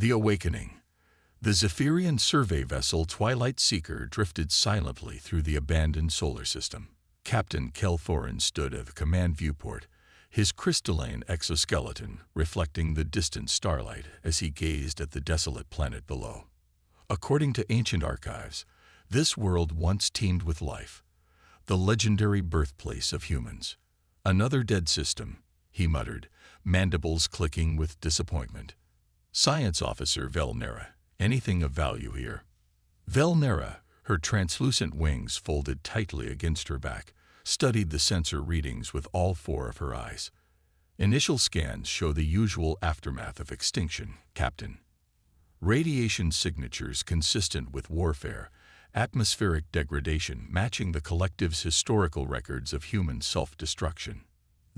The Awakening. The Zephyrian survey vessel Twilight Seeker drifted silently through the abandoned solar system. Captain Kelthorin stood at the command viewport, his crystalline exoskeleton reflecting the distant starlight as he gazed at the desolate planet below. According to ancient archives, this world once teemed with life, the legendary birthplace of humans. Another dead system, he muttered, mandibles clicking with disappointment. Science Officer Velnera, anything of value here? Velnera, her translucent wings folded tightly against her back, studied the sensor readings with all four of her eyes. Initial scans show the usual aftermath of extinction, Captain. Radiation signatures consistent with warfare, atmospheric degradation matching the collective's historical records of human self-destruction.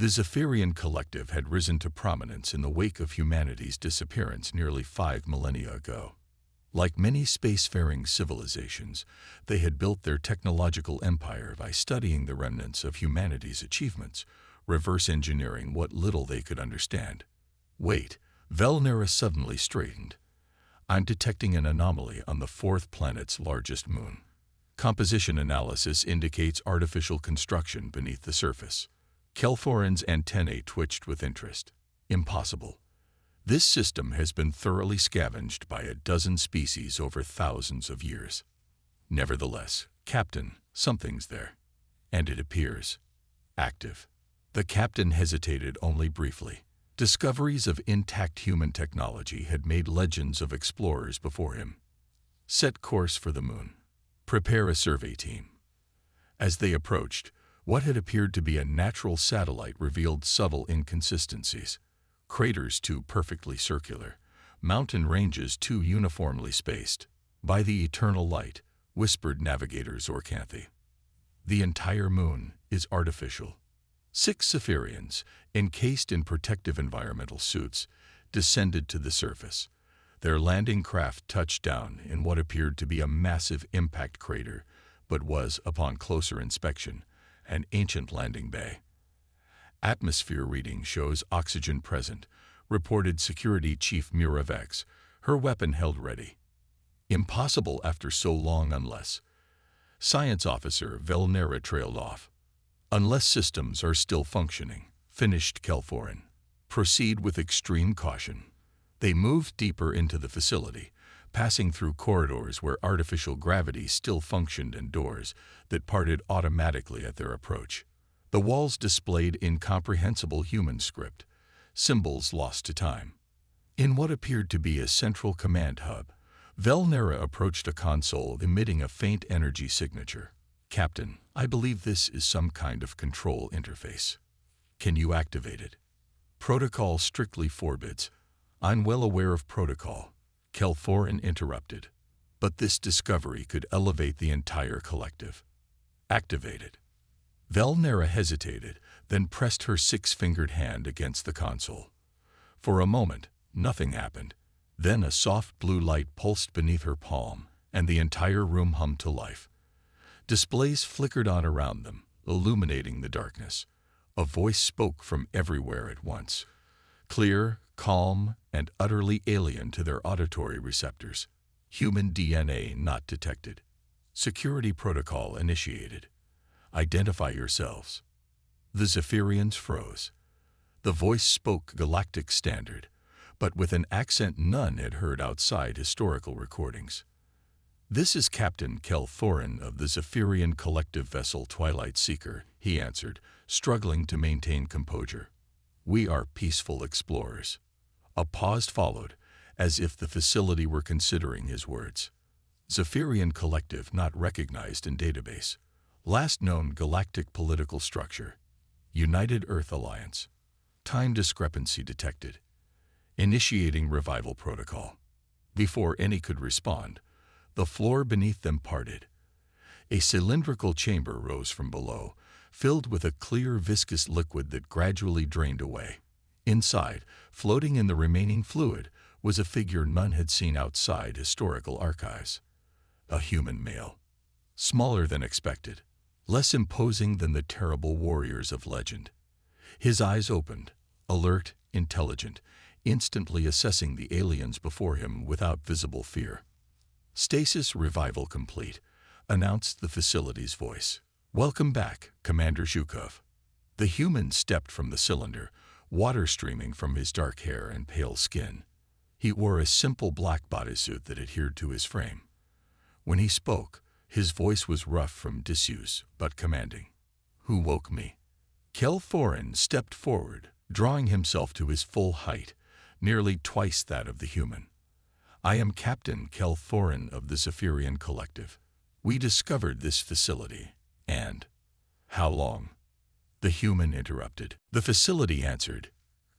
The Zephyrian collective had risen to prominence in the wake of humanity's disappearance nearly 5 millennia ago. Like many spacefaring civilizations, they had built their technological empire by studying the remnants of humanity's achievements, reverse engineering what little they could understand. Wait, Velnera suddenly straightened. I'm detecting an anomaly on the fourth planet's largest moon. Composition analysis indicates artificial construction beneath the surface. Kelthorin's antennae twitched with interest. Impossible. This system has been thoroughly scavenged by a dozen species over thousands of years. Nevertheless, Captain, something's there. And it appears active. The captain hesitated only briefly. Discoveries of intact human technology had made legends of explorers before him. Set course for the moon. Prepare a survey team. As they approached, what had appeared to be a natural satellite revealed subtle inconsistencies. Craters too perfectly circular, mountain ranges too uniformly spaced. By the eternal light, whispered navigators Orcanthe. The entire moon is artificial. 6 Zephyrians, encased in protective environmental suits, descended to the surface. Their landing craft touched down in what appeared to be a massive impact crater, but was, upon closer inspection, an ancient landing bay. Atmosphere reading shows oxygen present, reported Security Chief Muravex, her weapon held ready. Impossible after so long unless. Science Officer Velnera trailed off. Unless systems are still functioning, finished Kelthorin. Proceed with extreme caution. They moved deeper into the facility, passing through corridors where artificial gravity still functioned and doors that parted automatically at their approach. The walls displayed incomprehensible human script, symbols lost to time. In what appeared to be a central command hub, Velnera approached a console emitting a faint energy signature. Captain, I believe this is some kind of control interface. Can you activate it? Protocol strictly forbids. I'm well aware of protocol, Kelthorin interrupted. But this discovery could elevate the entire collective. Activate it. Velnera hesitated, then pressed her 6-fingered hand against the console. For a moment, nothing happened. Then a soft blue light pulsed beneath her palm, and the entire room hummed to life. Displays flickered on around them, illuminating the darkness. A voice spoke from everywhere at once, clear, calm, and utterly alien to their auditory receptors. Human DNA not detected. Security protocol initiated. Identify yourselves. The Zephyrians froze. The voice spoke galactic standard, but with an accent none had heard outside historical recordings. This is Captain Kelthorin of the Zephyrian collective vessel Twilight Seeker, he answered, struggling to maintain composure. We are peaceful explorers. A pause followed, as if the facility were considering his words. Zephyrian collective not recognized in database. Last known galactic political structure. United Earth Alliance. Time discrepancy detected. Initiating revival protocol. Before any could respond, the floor beneath them parted. A cylindrical chamber rose from below, filled with a clear viscous liquid that gradually drained away. Inside, floating in the remaining fluid, was a figure none had seen outside historical archives. A human male. Smaller than expected. Less imposing than the terrible warriors of legend. His eyes opened, alert, intelligent, instantly assessing the aliens before him without visible fear. "Stasis revival complete," announced the facility's voice. "Welcome back, Commander Zhukov." The human stepped from the cylinder, water streaming from his dark hair and pale skin. He wore a simple black bodysuit that adhered to his frame. When he spoke, his voice was rough from disuse, but commanding. "Who woke me?" Kelforin stepped forward, drawing himself to his full height, nearly twice that of the human. "I am Captain Kelforin of the Zephyrian Collective. We discovered this facility, and—" "How long?" the human interrupted. The facility answered,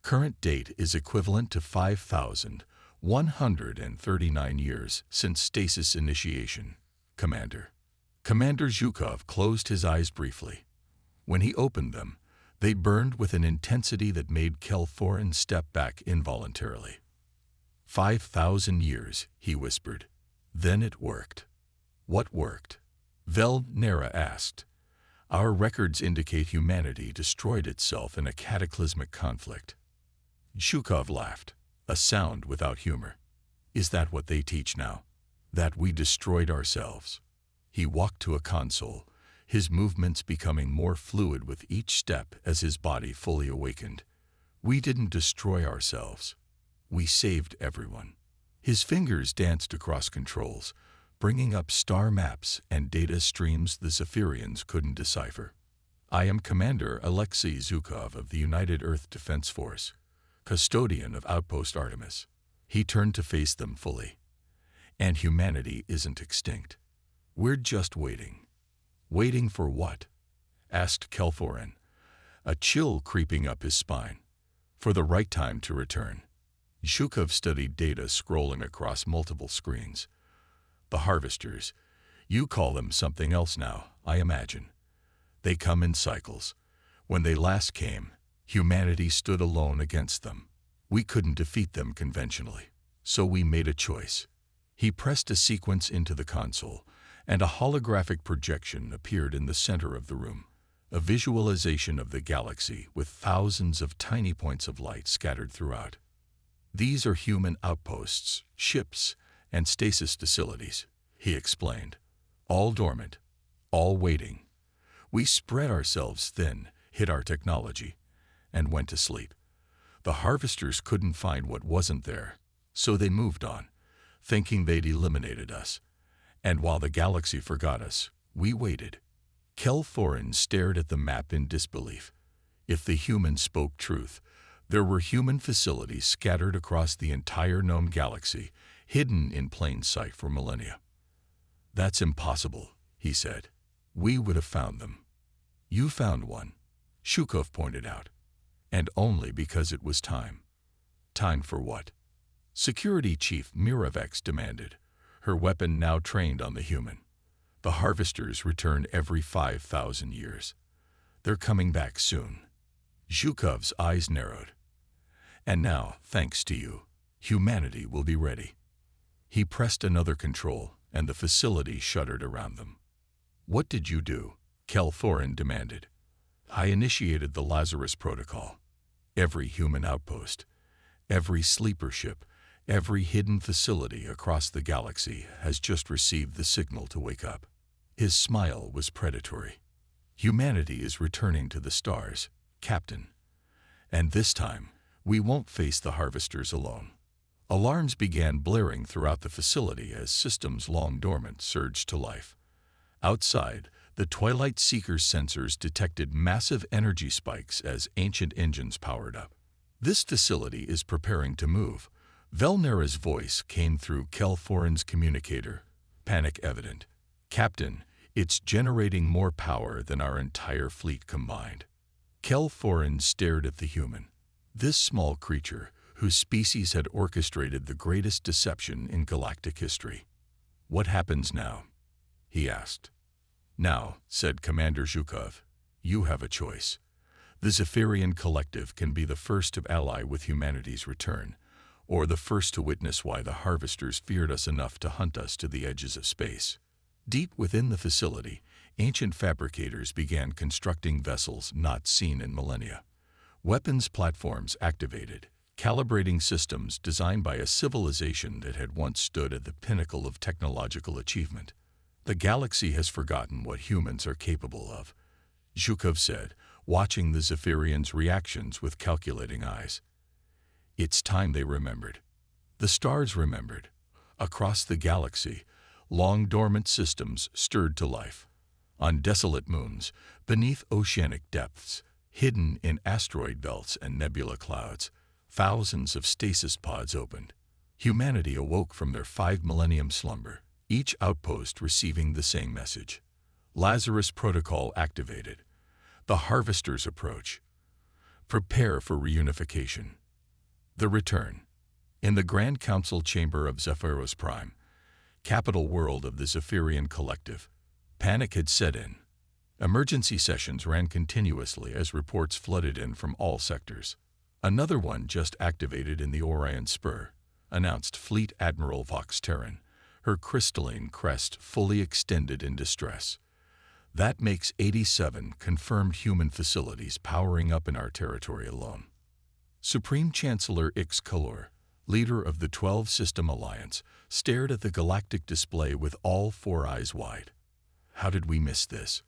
"Current date is equivalent to 5,139 years since stasis initiation, Commander." Commander Zhukov closed his eyes briefly. When he opened them, they burned with an intensity that made Kelforin step back involuntarily. 5,000 years, he whispered. Then it worked. What worked? Vel-Nera asked. "Our records indicate humanity destroyed itself in a cataclysmic conflict." Zhukov laughed, a sound without humor. "Is that what they teach now? That we destroyed ourselves?" He walked to a console, his movements becoming more fluid with each step as his body fully awakened. "We didn't destroy ourselves. We saved everyone." His fingers danced across controls, bringing up star maps and data streams the Zephyrians couldn't decipher. "I am Commander Alexei Zhukov of the United Earth Defense Force, custodian of Outpost Artemis." He turned to face them fully. "And humanity isn't extinct. We're just waiting." "Waiting for what?" asked Kelforin, a chill creeping up his spine. "For the right time to return." Zhukov studied data scrolling across multiple screens. "The harvesters. You call them something else now, I imagine. They come in cycles. When they last came, humanity stood alone against them. We couldn't defeat them conventionally, so we made a choice." He pressed a sequence into the console, and a holographic projection appeared in the center of the room, a visualization of the galaxy with thousands of tiny points of light scattered throughout. "These are human outposts, ships, and stasis facilities," he explained. "All dormant, all waiting. We spread ourselves thin, hid our technology, and went to sleep. The harvesters couldn't find what wasn't there, so they moved on, thinking they'd eliminated us. And while the galaxy forgot us, we waited." Kelforin stared at the map in disbelief. If the human spoke truth, there were human facilities scattered across the entire known galaxy, hidden in plain sight for millennia. "That's impossible," he said. "We would have found them." "You found one," Zhukov pointed out. "And only because it was time." "Time for what?" Security Chief Miravex demanded, her weapon now trained on the human. "The harvesters return every 5,000 years. They're coming back soon." Zhukov's eyes narrowed. "And now, thanks to you, humanity will be ready." He pressed another control, and the facility shuddered around them. "What did you do?" Kelforin demanded. "I initiated the Lazarus Protocol. Every human outpost, every sleeper ship, every hidden facility across the galaxy has just received the signal to wake up." His smile was predatory. "Humanity is returning to the stars, Captain. And this time, we won't face the harvesters alone." Alarms began blaring throughout the facility as systems long dormant surged to life. Outside, the Twilight Seeker's sensors detected massive energy spikes as ancient engines powered up. "This facility is preparing to move." Vel-Nera's voice came through Kelforin's communicator, panic evident. "Captain, it's generating more power than our entire fleet combined." Kelforin stared at the human. This small creature, whose species had orchestrated the greatest deception in galactic history. "What happens now?" he asked. "Now," said Commander Zhukov, "you have a choice. The Zephyrian Collective can be the first to ally with humanity's return, or the first to witness why the harvesters feared us enough to hunt us to the edges of space." Deep within the facility, ancient fabricators began constructing vessels not seen in millennia. Weapons platforms activated, calibrating systems designed by a civilization that had once stood at the pinnacle of technological achievement. The galaxy has forgotten what humans are capable of, Zhukov said, watching the Zephyrians' reactions with calculating eyes. It's time they remembered. The stars remembered. Across the galaxy, long dormant systems stirred to life. On desolate moons, beneath oceanic depths, hidden in asteroid belts and nebula clouds, thousands of stasis pods opened. Humanity awoke from their 5-millennium slumber, each outpost receiving the same message. Lazarus Protocol activated. The Harvester's approach. Prepare for reunification. The return. In the Grand Council chamber of Zephyros Prime, capital world of the Zephyrian Collective, panic had set in. Emergency sessions ran continuously as reports flooded in from all sectors. Another one just activated in the Orion Spur, announced Fleet Admiral Vox Terran, her crystalline crest fully extended in distress. That makes 87 confirmed human facilities powering up in our territory alone. Supreme Chancellor Ixcolor, leader of the 12-System Alliance, stared at the galactic display with all 4 eyes wide. How did we miss this?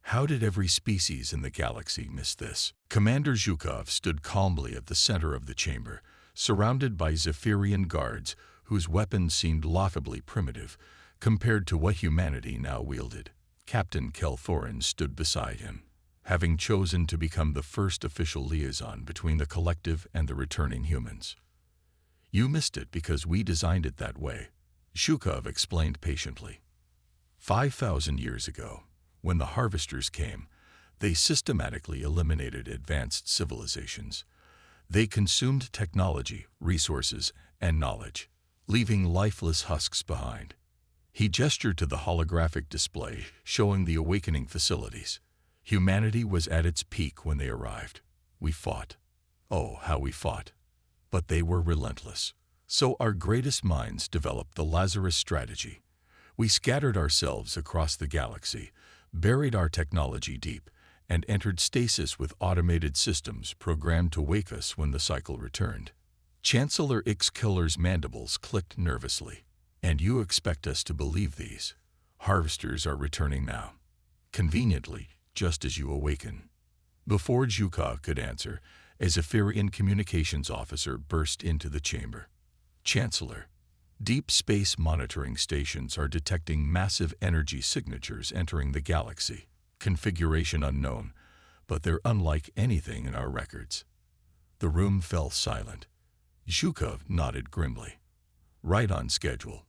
How did every species in the galaxy miss this? Commander Zhukov stood calmly at the center of the chamber, surrounded by Zephyrian guards whose weapons seemed laughably primitive compared to what humanity now wielded. Captain Kelthorin stood beside him, having chosen to become the first official liaison between the collective and the returning humans. You missed it because we designed it that way, Zhukov explained patiently. 5,000 years ago, when the Harvesters came, they systematically eliminated advanced civilizations. They consumed technology, resources, and knowledge, leaving lifeless husks behind. He gestured to the holographic display showing the awakening facilities. Humanity was at its peak when they arrived. We fought. Oh, how we fought. But they were relentless. So our greatest minds developed the Lazarus strategy. We scattered ourselves across the galaxy, buried our technology deep, and entered stasis with automated systems programmed to wake us when the cycle returned. Chancellor Ixcolor's mandibles clicked nervously. And you expect us to believe these? Harvesters are returning now. Conveniently, just as you awaken. Before Zhukov could answer, a Zephyrian communications officer burst into the chamber. Chancellor, deep space monitoring stations are detecting massive energy signatures entering the galaxy. Configuration unknown, but they're unlike anything in our records. The room fell silent. Zhukov nodded grimly. Right on schedule.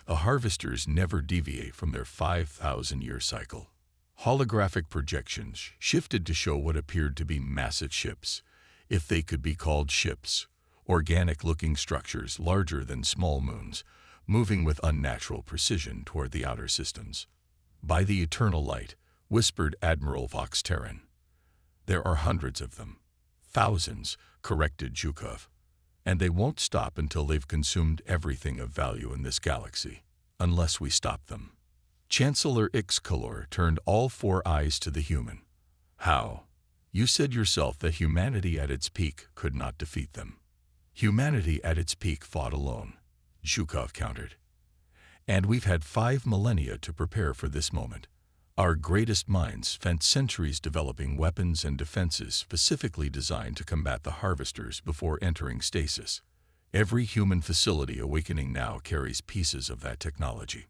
The Harvesters never deviate from their 5,000-year cycle. Holographic projections shifted to show what appeared to be massive ships, if they could be called ships, organic-looking structures larger than small moons, moving with unnatural precision toward the outer systems. By the eternal light, whispered Admiral Vox Terran. There are hundreds of them. Thousands, corrected Zhukov. And they won't stop until they've consumed everything of value in this galaxy, unless we stop them. Chancellor Ixcolor turned all 4 eyes to the human. How? You said yourself that humanity at its peak could not defeat them. Humanity at its peak fought alone, Zhukov countered. And we've had 5 millennia to prepare for this moment. Our greatest minds spent centuries developing weapons and defenses specifically designed to combat the Harvesters before entering stasis. Every human facility awakening now carries pieces of that technology.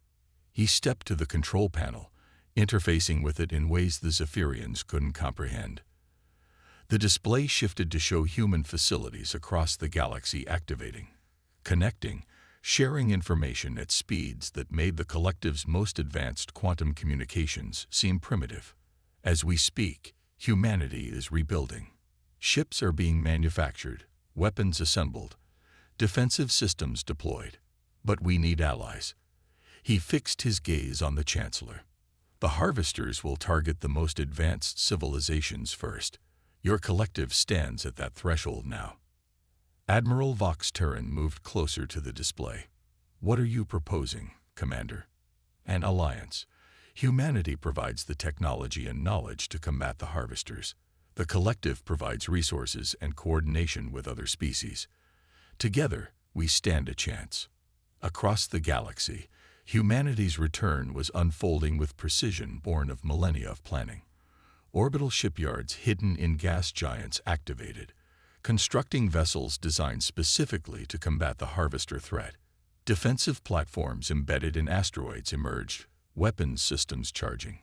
He stepped to the control panel, interfacing with it in ways the Zephyrians couldn't comprehend. The display shifted to show human facilities across the galaxy activating, connecting, sharing information at speeds that made the collective's most advanced quantum communications seem primitive. As we speak, humanity is rebuilding. Ships are being manufactured, weapons assembled, defensive systems deployed. But we need allies. He fixed his gaze on the Chancellor. The Harvesters will target the most advanced civilizations first. Your collective stands at that threshold now. Admiral Vox Terran moved closer to the display. What are you proposing, Commander? An alliance. Humanity provides the technology and knowledge to combat the Harvesters. The collective provides resources and coordination with other species. Together, we stand a chance. Across the galaxy, humanity's return was unfolding with precision born of millennia of planning. Orbital shipyards hidden in gas giants activated, constructing vessels designed specifically to combat the harvester threat. Defensive platforms embedded in asteroids emerged, weapons systems charging.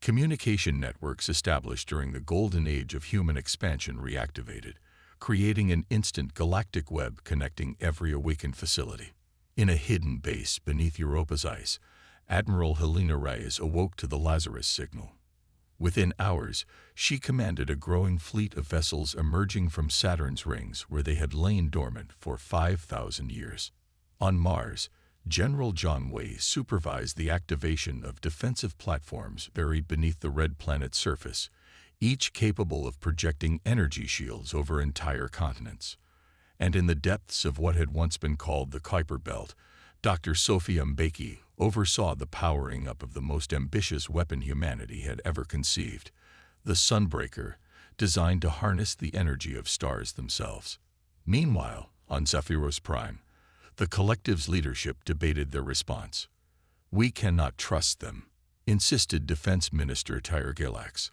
Communication networks established during the golden age of human expansion reactivated, creating an instant galactic web connecting every awakened facility. In a hidden base beneath Europa's ice, Admiral Helena Reyes awoke to the Lazarus signal. Within hours, she commanded a growing fleet of vessels emerging from Saturn's rings where they had lain dormant for 5,000 years. On Mars, General John Way supervised the activation of defensive platforms buried beneath the red planet's surface, each capable of projecting energy shields over entire continents. And in the depths of what had once been called the Kuiper Belt, Dr. Sophia Mbeki oversaw the powering up of the most ambitious weapon humanity had ever conceived, the Sunbreaker, designed to harness the energy of stars themselves. Meanwhile, on Zephyros Prime, the collective's leadership debated their response. "We cannot trust them," insisted Defense Minister Tyre Galax.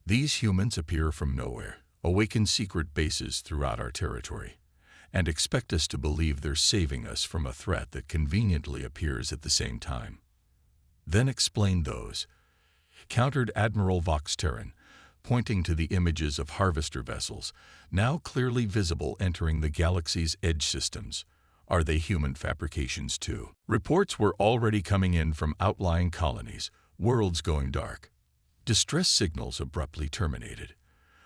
"These humans appear from nowhere, awaken secret bases throughout our territory, and expect us to believe they're saving us from a threat that conveniently appears at the same time." "Then explain those," countered Admiral Vox Terran, pointing to the images of harvester vessels, now clearly visible entering the galaxy's edge systems. "Are they human fabrications too?" Reports were already coming in from outlying colonies, worlds going dark. Distress signals abruptly terminated.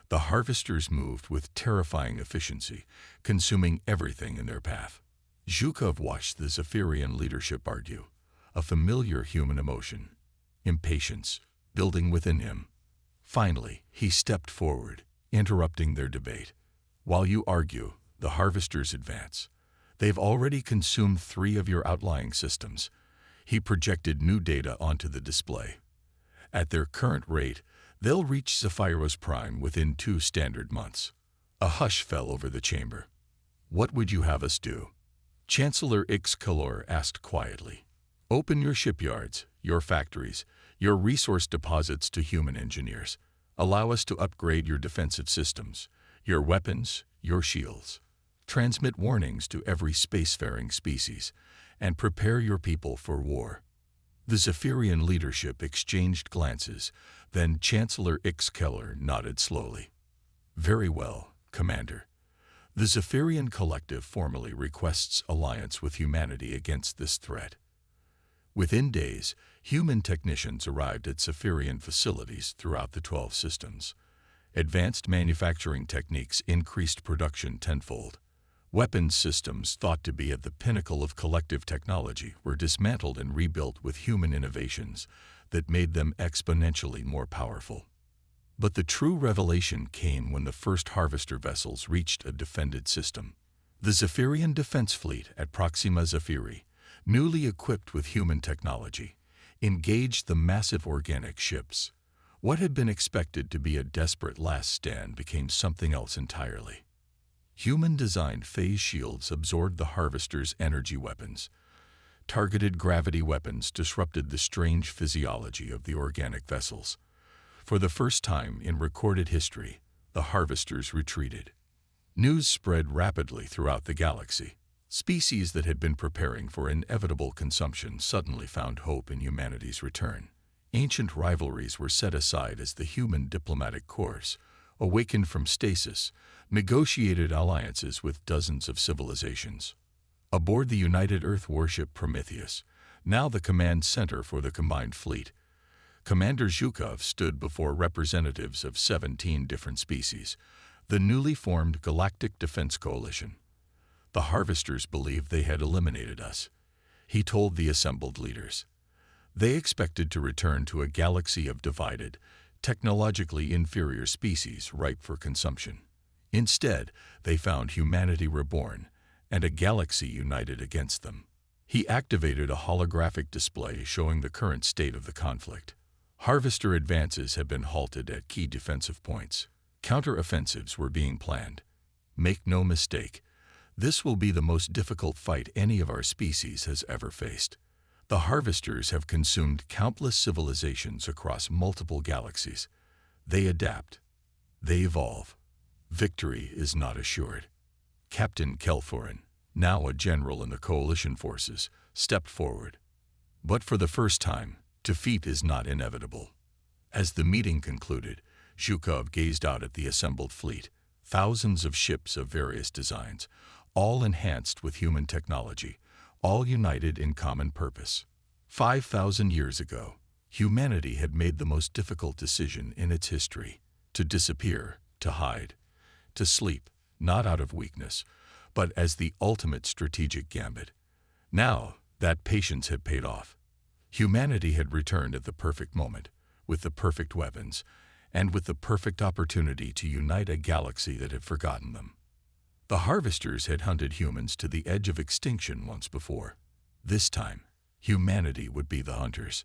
The harvesters moved with terrifying efficiency, consuming everything in their path. Zhukov watched the Zephyrian leadership argue, a familiar human emotion, impatience, building within him. Finally, he stepped forward, interrupting their debate. "While you argue, the harvesters advance. They've already consumed 3 of your outlying systems." He projected new data onto the display. "At their current rate, they'll reach Zephyros Prime within 2 standard months." A hush fell over the chamber. "What would you have us do?" Chancellor Ixcalor asked quietly. "Open your shipyards, your factories, your resource deposits to human engineers. Allow us to upgrade your defensive systems, your weapons, your shields. Transmit warnings to every spacefaring species, and prepare your people for war." The Zephyrian leadership exchanged glances, then Chancellor Ixkeller nodded slowly. "Very well, Commander. The Zephyrian Collective formally requests alliance with humanity against this threat." Within days, human technicians arrived at Zephyrian facilities throughout the 12 systems. Advanced manufacturing techniques increased production tenfold. Weapons systems thought to be at the pinnacle of collective technology were dismantled and rebuilt with human innovations that made them exponentially more powerful. But the true revelation came when the first harvester vessels reached a defended system. The Zephyrian Defense Fleet at Proxima Zephiri, newly equipped with human technology, engaged the massive organic ships. What had been expected to be a desperate last stand became something else entirely. Human-designed phase shields absorbed the harvester's energy weapons. Targeted gravity weapons disrupted the strange physiology of the organic vessels. For the first time in recorded history, the harvesters retreated. News spread rapidly throughout the galaxy. Species that had been preparing for inevitable consumption suddenly found hope in humanity's return. Ancient rivalries were set aside as the human diplomatic corps, awakened from stasis, negotiated alliances with dozens of civilizations. Aboard the United Earth warship Prometheus, now the command center for the combined fleet, Commander Zhukov stood before representatives of 17 different species, the newly formed Galactic Defense Coalition. "The harvesters believed they had eliminated us," he told the assembled leaders. They expected to return to a galaxy of divided, technologically inferior species ripe for consumption. Instead, they found humanity reborn and a galaxy united against them. He activated a holographic display showing the current state of the conflict. Harvester advances had been halted at key defensive points. Counter-offensives were being planned. Make no mistake, This will be the most difficult fight any of our species has ever faced. The harvesters have consumed countless civilizations across multiple galaxies. They adapt. They evolve. Victory is not assured. Captain Kelforan, now a general in the coalition forces, stepped forward. But for the first time, defeat is not inevitable. As the meeting concluded, Zhukov gazed out at the assembled fleet, thousands of ships of various designs, all enhanced with human technology, all united in common purpose. 5,000 years ago, humanity had made the most difficult decision in its history: to disappear, to hide, to sleep, not out of weakness, but as the ultimate strategic gambit. Now, that patience had paid off. Humanity had returned at the perfect moment, with the perfect weapons, and with the perfect opportunity to unite a galaxy that had forgotten them. The harvesters had hunted humans to the edge of extinction once before. This time, humanity would be the hunters.